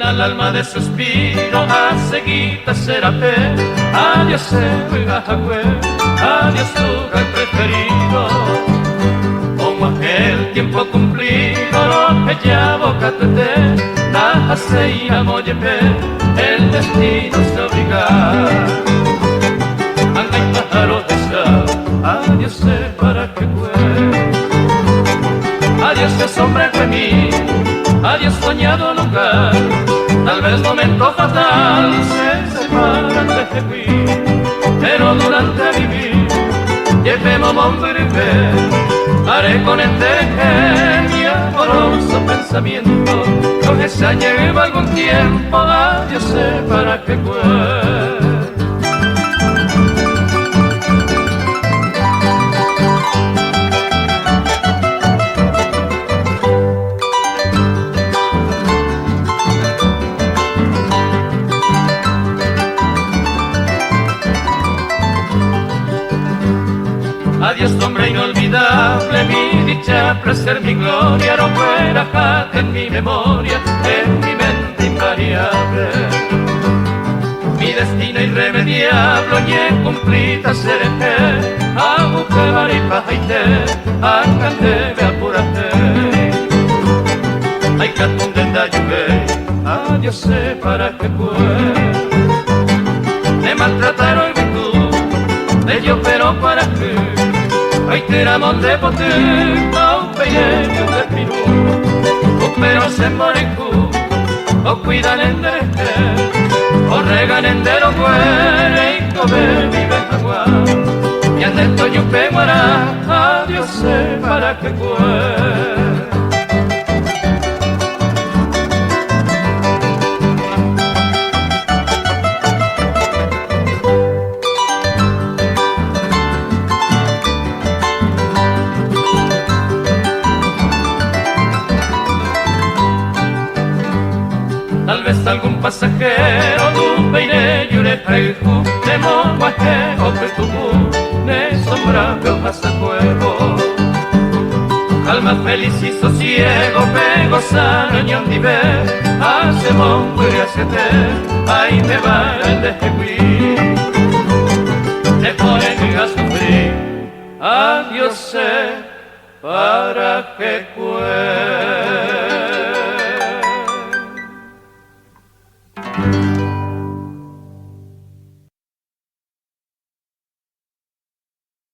al alma de suspiro, a seguita serapé, adiós Huigajagüe, adiós lugar preferido. Como aquel tiempo cumplido, lo que ya boca tete, nada se llama yepe, el destino se obliga. Anda y pájaro desea, adiós para que fue. Adiós ese hombre fue mí, adiós soñado lugar, tal vez momento fatal se separan de Tehuí, pero durante vivir, llevemos monbirbe, haré con enterje mi amoroso pensamiento, con esa lleva algún tiempo, adiós para que fue. Adiós hombre inolvidable, mi dicha, placer, mi gloria, no fuera jate en mi memoria, en mi mente invariable. Mi destino irremediable, oye, cumplita seré, a buscar y pajaite, a cante, me apurate. Ay, catunde da lluvia, adiós para que pueda. Me maltrataron virtud, de yo pero para que. Ay, tiramos de pote, a un pequeño de pirú, o pero se morecú, o cuidan en de o regan en de lo muere y come vive agua. Y ande esto yo peguará, adiós para que fue. Tal vez algún pasajero du peine yure preju de moguaje o pretubu ne sombra veo pasa juego. Alma feliz y sosiego pego sano ñon dive hace mongo y hacete ahí me va el de Tehuí. Te ponen a sufrir, adiós para que cueste.